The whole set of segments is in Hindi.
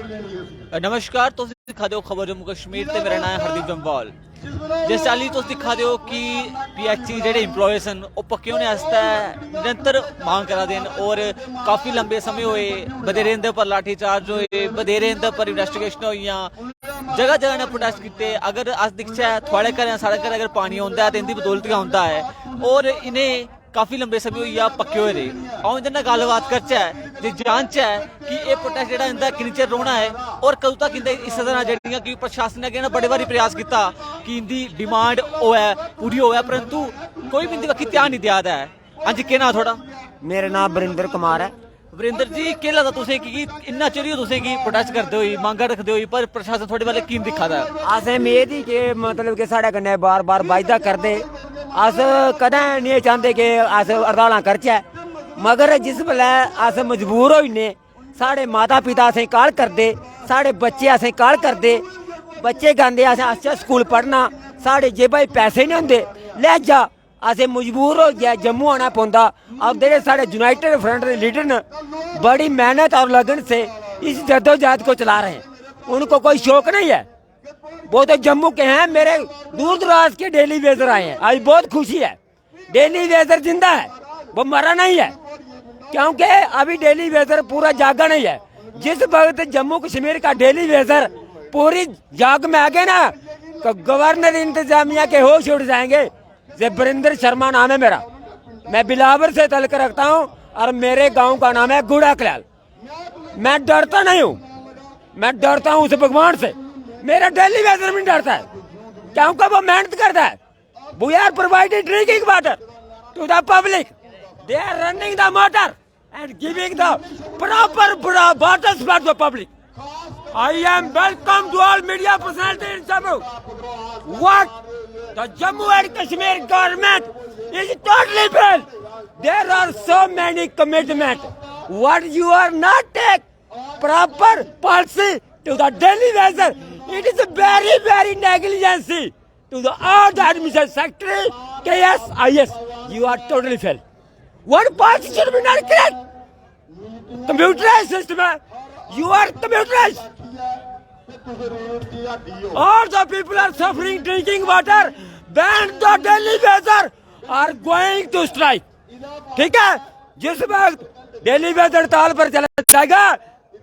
नमस्कार। तुम दिखा दो खबर जम्मू कश्मीर ते मेरा नाम है हरदीप जम्वाल। जिस चाली तुम दिखा दो कि PHC जेडे इंप्लॉयज न वो पक्के होने आस्तै निरंतर मांग करा दे और काफ़ी लंबे समय हुए बधेरे इंदे पर लाठी चार्ज होए, बधेरे इंदे पर इन्वेस्टिगेशन हुई, जगह जगह ने प्रोटेस्ट किए। अगर अस दिखचै थोड़े घर साढ़े घर अगर पानी आता है तो इनकी बदौलत गै आता है और इन्हें काफ़ी लंबे समय हुई पक्के हुए रहे। आओ इन्हें गलबात करचै जे जानचै कि ये प्रोटेस्ट जो इंदा किन्ने चिर रौहना है और कदों तक इंदे इस तरह जड़ियां कि प्रशासन ने बड़े बारी प्रयास किया कि इनकी डिमांड होए पूरी होए परंतु कोई भी इंदी बक्खी ध्यान नहीं दिया है। हाँ जी, केह् नाम थोड़ा? मेरा नाम वरिंदर कुमार है। वरिंदर जी, केह् लगदा तुसें कि इन्ना चिर तुसें कि प्रोटेस्ट करदे होई मांगा रखदे होई पर प्रशासन थोड़े वाले की दिक्खा दा? असें मेद ही के मतलब कि साढ़े कन्नै बार बार वायदा करदे, अस कदें नहीं चाहते कि अस हड़तालां करचै, मगर जिस बेल्लै अस मजबूर होई जन्ने, साढ़े माता पिता असें कॉल करदे, साढ़े बच्चे असें कॉल करदे, बच्चे गंदे असें अच्छा स्कूल पढ़ना, साढ़े जेबा च पैसे नहीं होंदे, लहजा असें मजबूर होइयै जम्मू आना पौंदा। अब जेह्ड़े साढ़े यूनाइटेड फ्रंट के लीडर न बड़ी मेहनत और लगन से इस जद्दोजहद को चला रहे हैं, उनको कोई शौक नहीं है। वो तो जम्मू के हैं, मेरे दूर दराज के डेली वेजर आए हैं, आज बहुत खुशी है। डेली वेजर जिंदा है, वो मरा नहीं है, क्योंकि अभी डेली वेजर पूरा जागा नहीं है। जिस वक्त जम्मू कश्मीर का डेली वेजर पूरी जाग में आ गए ना, तो गवर्नर इंतजामिया के होश उड़ जाएंगे। वरिंदर शर्मा नाम है मेरा, मैं बिलावर से तल्क रखता हूँ और मेरे गांव का नाम है गुड़ा कलाल। मैं डरता नहीं हूँ, मैं डरता हूँ उस भगवान से। मेरा डेली वेजर भी डरता है क्योंकि वो मेहनत करता है। We are providing drinking water to the public, they are running the motor and giving the proper water supply to the public. I am welcome to all media personality in Jammu. What the Jammu and Kashmir government is totally failed. There are so many commitments. What you are not take proper policy to the daily weather. It is a very negligence to the all the administration secretary, KS, IS. You are totally failed. What policy should be not correct? Computerized system. You are computerized. All the people are suffering drinking water. Ban the daily weather are going to strike. ठीक है, जिस वक्त डेली वेजर हड़ताल पर चला जाएगा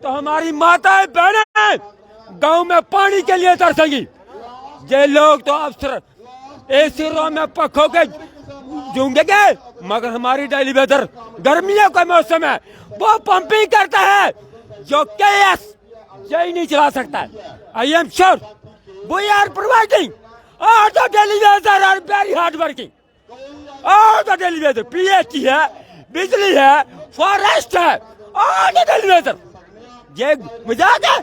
तो हमारी माताएं बहनें गांव में पानी के लिए तरसेंगी। ये लोग तो अफसर एसी रूम में पखों के जूंगेंगे, मगर हमारी डेली वेदर गर्मियों का मौसम है, वो पंपिंग करता है जो KS यही नहीं चला सकता है। I am sure we are providing all the daily weather are very hard working. All the daily weather PHC है, बिजली है, फॉरेस्ट है, ऑल द डेली वेदर। ये मजाक है?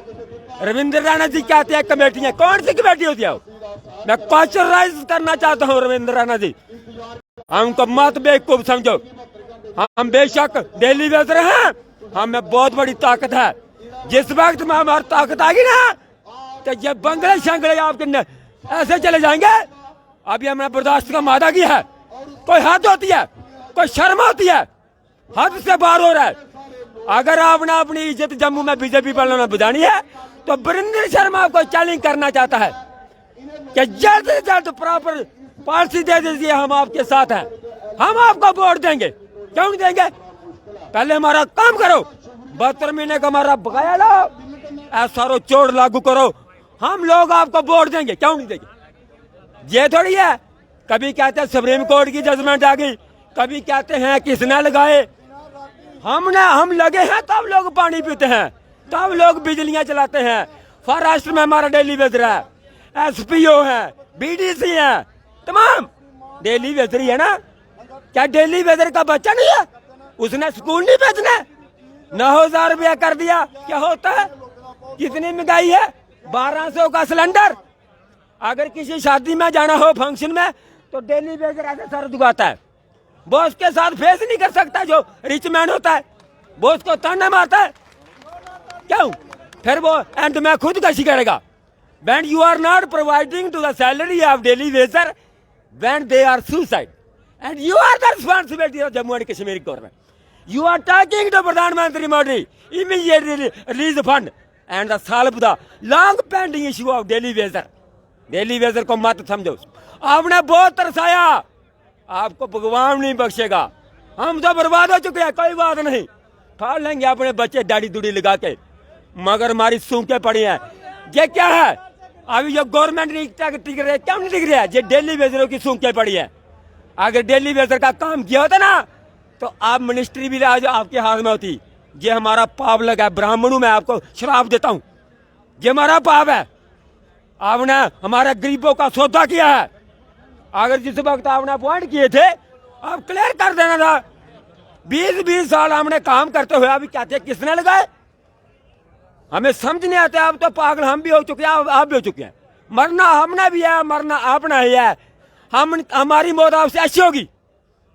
रविंद्र राणा जी कहते हैं कमेटियां, कौन सी कमेटी होती है? मैं क्वेश्चन करना चाहता हूँ रविंद्र राणा जी, हमको मत बेवकूफ समझो। हम बेशक डेली वेजर हैं, हमें बहुत बड़ी ताकत है। जिस वक्त में हमारी ताकत आ गई ना तो ये बंगले शंगले आपके ऐसे चले जाएंगे। अभी हमने बर्दाश्त का मादा किया है, कोई हद होती है, कोई शर्म होती है, हद से बाहर हो रहा है। अगर आपने अपनी इज्जत जम्मू में बीजेपी वालों बचानी है तो वरिंदर शर्मा को चैलेंज करना चाहता है कि जल्द से जल्द प्रॉपर पॉलिसी दे दीजिए, हम आपके साथ हैं, हम आपको वोट देंगे। क्यों नहीं देंगे? पहले हमारा काम करो, 72 महीने का हमारा बकाया लो, SRO चोड़ लागू करो, हम लोग आपको वोट देंगे। क्यों नहीं देंगे? ये थोड़ी है, कभी कहते हैं सुप्रीम कोर्ट की जजमेंट आ गई, कभी कहते हैं किसने लगाए। हम लगे हैं तब लोग पानी पीते हैं, तब लोग बिजलियां चलाते हैं। फॉरेस्ट में हमारा डेली वेजर है, SPO है, BDC है, तमाम डेली वेजर ही है ना। क्या डेली वेजर का बच्चा नहीं है? उसने स्कूल नहीं भेजना? 9,000 रुपया कर दिया, क्या होता है? कितनी महंगाई है? 1200 का सिलेंडर। अगर किसी शादी में जाना हो, फंक्शन में, तो डेली वेजर ऐसे सर दुखाता है। वो उसके साथ फेस नहीं कर सकता, जो रिच मैन होता है वो उसको ताना मारता है। क्यों? फिर वो एंड में खुद कशी करेगा। When you are not providing to the salary of daily wager, when they are suicide, and you are the responsibility of Jammu and Kashmir government. You are talking to Pradhan Mantri Modi, immediately release fund and the solve the long pending issue of Delhi weather. Delhi weather को मत समझो, आपने बहुत तरसाया, आपको भगवान नहीं बख्शेगा। हम तो बर्बाद हो चुके हैं, कोई बात नहीं, फाड़ लेंगे अपने बच्चे दाढ़ी दूढ़ी लगा के, मगर हमारी सूखे पड़ी है। ये क्या है अभी जो गवर्नमेंट नहीं टिक रही है, क्यों नहीं टिक रही है? ये डेली वेजरों की सूखे पड़ी है। अगर डेली वेजर का काम किया होता ना तो आप मिनिस्ट्री भी आज आपके हाथ में होती। ये हमारा पाप लगा है, ब्राह्मणों में आपको श्राप देता हूँ, ये हमारा पाप है। आपने हमारे गरीबों का सौदा किया है। अगर जिस वक्त आपने अपॉइंट किए थे आप क्लियर कर देना था। 20-20 साल हमने काम करते हुए अभी कहते किसने लगाए? हमें समझ नहीं आते। आप तो पागल, हम भी हो चुके हैं, आप भी हो चुके हैं। मरना हमने भी है, मरना अपना ही है। हमारी मौत आपसे अच्छी होगी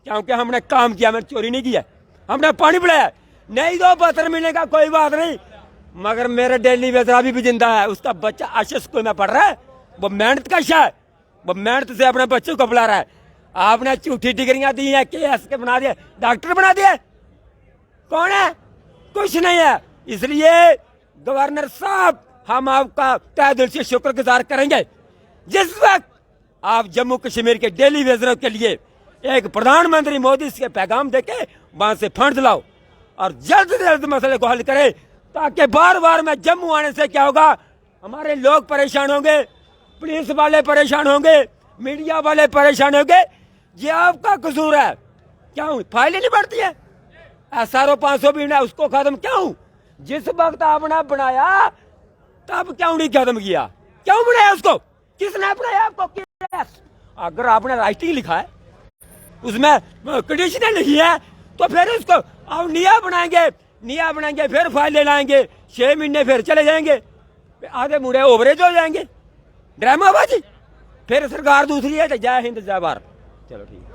क्योंकि हमने काम किया, हमने चोरी नहीं किया, हमने पानी पिलाया। नहीं दो पत्थर मिलेगा कोई बात नहीं, मगर मेरे डेली वेजर अभी भी जिंदा है। उसका बच्चा अच्छे स्कूल में पढ़ रहा है, वो मेहनत का है, वो मेहनत से अपने बच्चों को पढ़ा रहा है। आपने झूठी डिग्रियां दी हैं, KS के बना दिए, डॉक्टर बना दिए। कौन है? कुछ नहीं है। इसलिए गवर्नर साहब हम आपका तहे दिल से शुक्रगुजार करेंगे जिस वक्त आप जम्मू कश्मीर के डेली वेजरों के लिए एक प्रधानमंत्री मोदी से पैगाम देके वहां से फंड लाओ और जल्द से जल्द मसले को हल करें, ताकि बार बार में जम्मू आने से क्या होगा, हमारे लोग परेशान होंगे, पुलिस वाले परेशान होंगे, मीडिया वाले परेशान होंगे। ये आपका कसूर है। क्यों फाइलें नहीं बढ़ती है? SRO 500 भी ना, उसको खत्म क्यों? जिस वक्त आपने बनाया तब क्यों नहीं खत्म किया? क्यों बनाया उसको? किसने बनाया आपको? अगर आपने राइटिंग लिखा है, उसमें कंडीशनें लिखी है, तो फिर उसको अब निया बनाएंगे, फिर फाइल ले लाएंगे, 6 महीने फिर चले जाएंगे, आधे मुड़े ओवरेज हो जाएंगे, ड्रामाबाजी। फिर सरकार दूसरी है तो जय हिंद जय भारत। चलो ठीक है।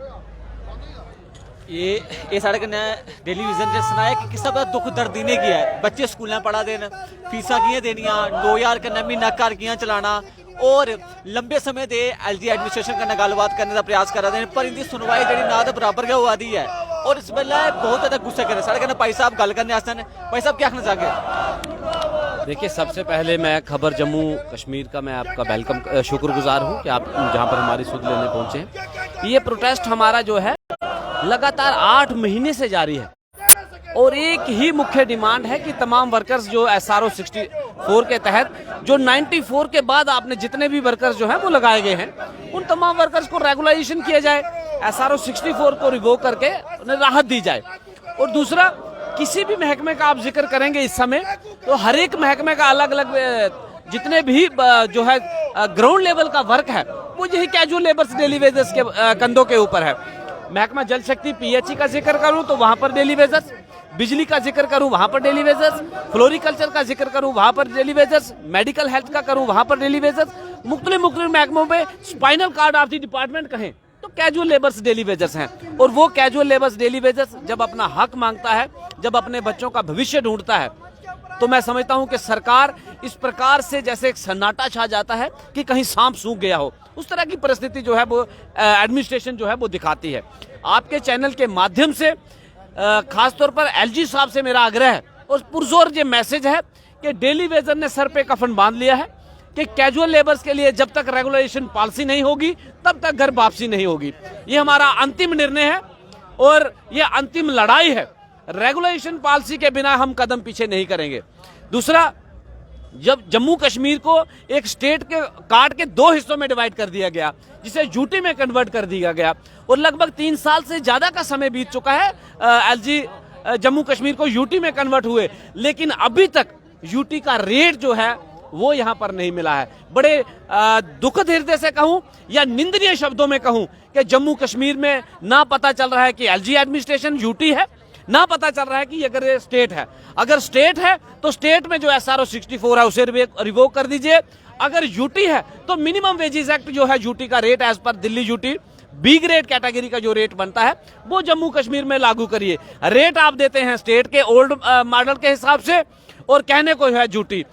ये साढ़े कन्नै डेली विजन ने सनाया कि किस तरह दुख दर्द इन्हें किया है। बच्चे स्कूलें पढ़ा देन, फीसा कियां देनियां, 2000 कन्नै महीना घर कियां चलाना, और लंबे समय दे LG एडमिनिस्ट्रेशन कन्नै गलबात करने का प्रयास करा दे, पर इनकी सुनवाई जी ना तो बराबर गै होआ दी है। और इस बेल्ले बहुत ज्यादा गुस्से करे। साढ़े कन्नै भाई साहब गल करने आस्तै। भाई साहब क्या आखना चाहेंगे? देखिए, सबसे पहले मैं खबर जम्मू कश्मीर का मैं आपका वेलकम शुक्रगुजार हूँ कि आप जहाँ पर हमारी सुध लेने पहुँचे हैं। ये प्रोटेस्ट हमारा जो है लगातार 8 महीने से जारी है और एक ही मुख्य डिमांड है कि तमाम वर्कर्स जो SRO 64 के तहत, जो 94 के बाद आपने जितने भी वर्कर्स जो हैं वो लगाए गए हैं, उन तमाम वर्कर्स को रेगुलाइजेशन किया जाए, SRO 64 को रिवोक करके उन्हें राहत दी जाए। और दूसरा, किसी भी महकमे का आप जिक्र करेंगे इस समय तो हर एक महकमे का अलग अलग जितने भी जो है ग्राउंड लेवल का वर्क है वो यही कैजुअल लेबर्स डेली वेजर्स के कंधों के ऊपर है। महकमा जल शक्ति PHE का जिक्र करूं तो वहां पर डेली वेजर्स, बिजली का जिक्र करूं वहां पर डेली वेजर्स, फ्लोरिकल्चर का जिक्र करूं वहां पर डेली वेजर्स, मेडिकल हेल्थ का करूं वहां पर डेली वेजर्स, मुख्तलिफ महकमों में spinal cord of the department कहें तो कैजुअल लेबर्स डेली वेजर्स हैं। और वो कैजुअल लेबर्स डेली वेजर्स जब अपना हक मांगता है, जब अपने बच्चों का भविष्य ढूंढता है, तो मैं समझता हूं कि सरकार इस प्रकार से जैसे एक सन्नाटा छा जाता है कि कहीं सांप सूख गया हो, उस तरह की परिस्थिति जो है वो एडमिनिस्ट्रेशन जो है वो दिखाती है। आपके चैनल के माध्यम से खासतौर पर LG साहब से मेरा आग्रह है और पुरजोर ये मैसेज है कि डेली वेजर ने सर पे कफन बांध लिया है कि कैजुअल लेबर्स के लिए जब तक रेगुलेशन पॉलिसी नहीं होगी तब तक घर वापसी नहीं होगी। ये हमारा अंतिम निर्णय है और ये अंतिम लड़ाई है। रेगुलेशन पॉलिसी के बिना हम कदम पीछे नहीं करेंगे। दूसरा, जब जम्मू कश्मीर को एक स्टेट के काट के 2 हिस्सों में डिवाइड कर दिया गया, जिसे यूटी में कन्वर्ट कर दिया गया और लगभग 3 साल से ज्यादा का समय बीत चुका है LG जम्मू कश्मीर को यूटी में कन्वर्ट हुए, लेकिन अभी तक यूटी का रेट जो है वो यहां पर नहीं मिला है। बड़े दुखद हृदय से कहूं या निंदनीय शब्दों में कहूं कि जम्मू कश्मीर में ना पता चल रहा है कि LG एडमिनिस्ट्रेशन यूटी है, ना पता चल रहा है कि अगर ये स्टेट है। अगर स्टेट है तो स्टेट में जो SRO 64 है उसे रिवोक कर दीजिए। अगर यूटी है तो मिनिमम वेजेस एक्ट जो है यूटी का रेट एज पर Delhi UT B grade category का जो रेट बनता है वो जम्मू कश्मीर में लागू करिए। रेट आप देते हैं स्टेट के ओल्ड मॉडल के हिसाब से और कहने को है यूटी।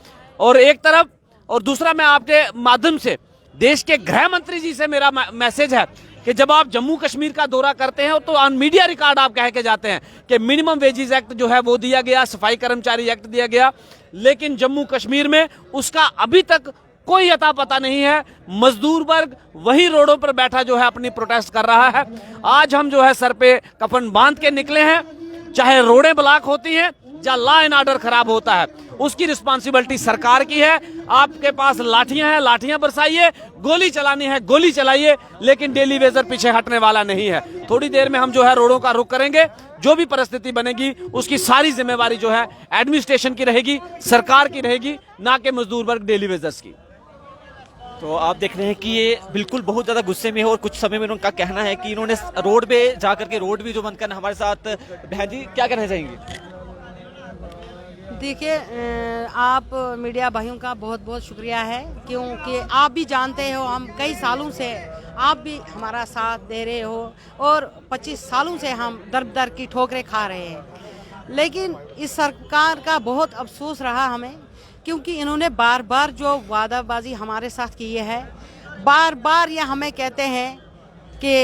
और एक तरफ, और दूसरा, मैं आपके माध्यम से देश के गृह मंत्री जी से मेरा मैसेज है कि जब आप जम्मू कश्मीर का दौरा करते हैं तो ऑन मीडिया रिकॉर्ड आप कह के जाते हैं कि मिनिमम वेजेस एक्ट जो है वो दिया गया, सफाई कर्मचारी एक्ट दिया गया, लेकिन जम्मू कश्मीर में उसका अभी तक कोई अता पता नहीं है। मजदूर वर्ग वही रोडों पर बैठा जो है अपनी प्रोटेस्ट कर रहा है। आज हम जो है सर पे कफन बांध के निकले हैं, चाहे रोडें ब्लॉक होती हैं या लॉ एंड ऑर्डर खराब होता है, उसकी रिस्पांसिबिलिटी सरकार की है। आपके पास लाठियां हैं, लाठियां बरसाइए, गोली चलानी है गोली चलाइए, लेकिन डेली वेजर पीछे हटने वाला नहीं है। थोड़ी देर में हम जो है रोडों का रुख करेंगे। जो भी परिस्थिति बनेगी उसकी सारी जिम्मेवारी जो है एडमिनिस्ट्रेशन की रहेगी, सरकार की रहेगी, ना कि मजदूर वर्ग डेली वेजर्स की। तो आप देख रहे हैं कि ये बिल्कुल बहुत ज़्यादा गुस्से में है और कुछ समय में उनका कहना है कि इन्होंने रोड पे जाकर के रोड भी जो बंद करना। हमारे साथ बहन जी क्या कहना चाहेंगे? देखिए, आप मीडिया भाइयों का बहुत बहुत शुक्रिया है, क्योंकि आप भी जानते हो हम कई सालों से आप भी हमारा साथ दे रहे हो और 25 सालों से हम दर दर की ठोकरें खा रहे हैं। लेकिन इस सरकार का बहुत अफसोस रहा हमें, क्योंकि इन्होंने बार बार जो वादाबाजी हमारे साथ की है, बार बार ये हमें कहते हैं कि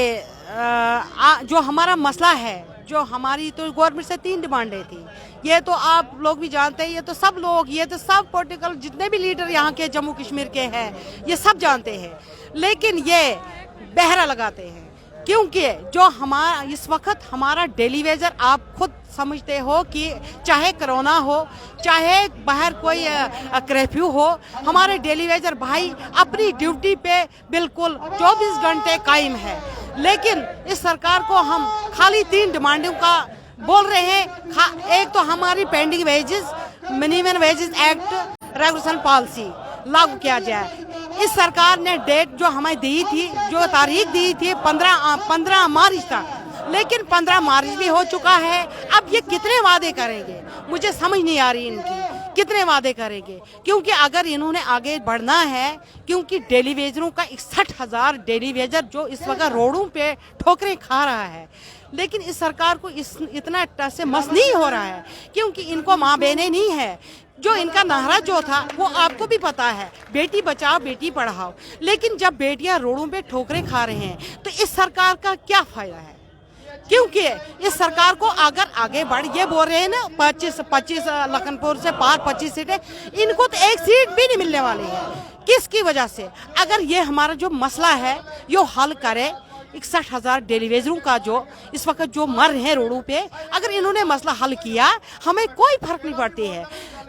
जो हमारा मसला है, जो हमारी तो गवर्नमेंट से 3 डिमांडें थी। ये तो आप लोग भी जानते हैं, ये तो सब लोग, ये तो सब पॉलिटिकल जितने भी लीडर यहाँ के जम्मू कश्मीर के हैं ये सब जानते हैं, लेकिन ये बहरा लगाते हैं। क्योंकि जो हमारा इस वक्त हमारा डेली वेजर, आप खुद समझते हो कि चाहे कोरोना हो, चाहे बाहर कोई कर्फ्यू हो, हमारे डेली वेजर भाई अपनी ड्यूटी पे बिल्कुल 24 घंटे कायम है। लेकिन इस सरकार को हम खाली 3 डिमांडों का बोल रहे हैं। एक तो हमारी pending wages, minimum wages act regulation policy लागू किया जाए। इस सरकार ने डेट जो हमें दी थी, जो तारीख दी थी 15 मार्च तक, लेकिन 15 मार्च भी हो चुका है। अब ये कितने वादे करेंगे, मुझे समझ नहीं आ रही इनकी कितने वादे करेंगे। क्योंकि अगर इन्होंने आगे बढ़ना है, क्योंकि डेली वेजरों का 61,000 डेली वेजर जो इस वक्त रोडों पे ठोकरें खा रहा है, लेकिन इस सरकार को इतना टस से मस नहीं हो रहा है, क्योंकि इनको माँ बहनें नहीं है। जो इनका नारा जो था वो आपको भी पता है, बेटी बचाओ बेटी पढ़ाओ। लेकिन जब बेटियां रोडों पे ठोकरें खा रहे हैं तो इस सरकार का क्या फायदा है? क्योंकि इस सरकार को अगर आगे बढ़, ये बोल रहे हैं ना 25 लखनपुर से पार 25 सीटें, इनको तो 1 सीट भी नहीं मिलने वाली है। किसकी वजह से? अगर ये हमारा जो मसला है यो हल करे, 61,000 डेली वेजरों का जो इस वक्त जो मर रहे हैं रोडों पे, अगर इन्होंने मसला हल किया हमें कोई फर्क नहीं पड़ती है।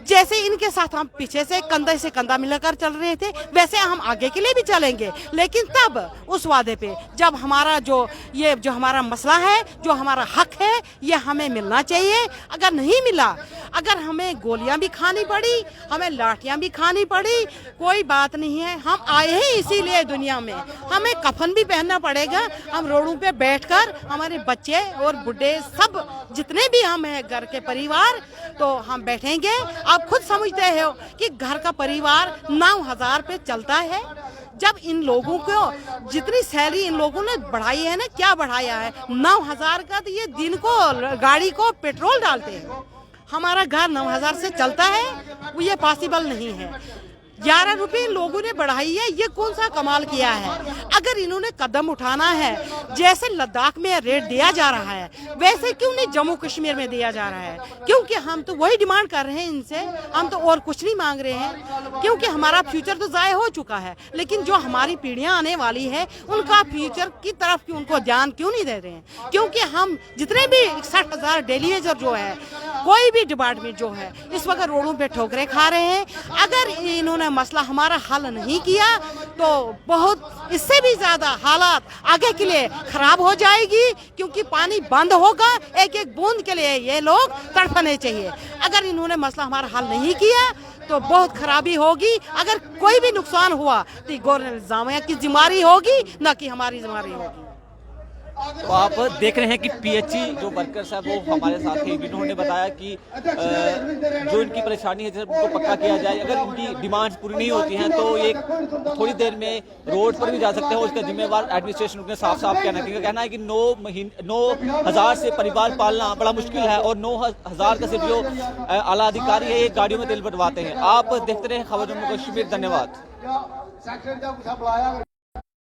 जैसे इनके साथ हम पीछे से कंधा मिलाकर चल रहे थे, वैसे हम आगे के लिए भी चलेंगे, लेकिन तब उस वादे पे जब हमारा जो हमारा मसला है, जो हमारा हक है, ये हमें मिलना चाहिए। अगर नहीं मिला, अगर हमें गोलियां भी खानी पड़ी, हमें लाठियां भी खानी पड़ी, कोई बात नहीं है। हम आए हैं इसीलिए दुनिया में, हमें कफन भी पहनना पड़ेगा। हम रोडों पे बैठकर हमारे बच्चे और बुढ़े सब जितने भी हम हैं घर के परिवार, तो हम बैठेंगे। आप खुद समझते हो कि घर का परिवार 9,000 पे चलता है। जब इन लोगों को जितनी सैलरी इन लोगों ने बढ़ाई है ना, क्या बढ़ाया है 9,000 का, तो ये दिन को गाड़ी को पेट्रोल डालते हैं। हमारा घर 9,000 से चलता है, वो ये पॉसिबल नहीं है। 11 रुपए इन लोगों ने बढ़ाई है, ये कौन सा कमाल किया है? अगर इन्होंने कदम उठाना है, जैसे लद्दाख में रेट दिया जा रहा है, वैसे क्यों नहीं जम्मू कश्मीर में दिया जा रहा है? क्योंकि हम तो वही डिमांड कर रहे हैं इनसे, हम तो और कुछ नहीं मांग रहे हैं। क्योंकि हमारा फ्यूचर तो ज़ाय हो चुका है, लेकिन जो हमारी पीढ़ियां आने वाली है उनका फ्यूचर की तरफ क्यों उनको ध्यान क्यों नहीं दे रहे हैं? क्योंकि हम जितने भी 61,000 डेली वेजर जो है, कोई भी डिपार्टमेंट जो है, इस वक्त रोडों पे ठोकरें खा रहे हैं। अगर इन्होंने मसला हमारा हल नहीं किया तो बहुत इससे भी ज्यादा हालात आगे के लिए खराब हो जाएगी, क्योंकि पानी बंद होगा। एक एक बूंद के लिए ये लोग तड़पने चाहिए। अगर इन्होंने मसला हमारा हल नहीं किया तो बहुत खराबी होगी। अगर कोई भी नुकसान हुआ तो गवर्नमेंट जामिया की जिम्मेदारी होगी, ना कि हमारी जिम्मेदारी होगी। तो आप देख रहे हैं कि पीएचई जो वर्कर्स है वो हमारे साथ हैं, जिन्होंने बताया कि जो इनकी परेशानी है उनको पक्का किया जाए। अगर इनकी डिमांड्स पूरी नहीं होती हैं तो ये थोड़ी देर में रोड पर भी जा सकते हैं। उसका जिम्मेवार एडमिनिस्ट्रेशन ने साफ साफ कहना है कि 9,000 से परिवार पालना बड़ा मुश्किल है, और 9,000 का सिर्फ जो आला अधिकारी है ये गाड़ियों में तेल भरवाते हैं। आप देखते रहे खबर जम्मू कश्मीर। धन्यवाद।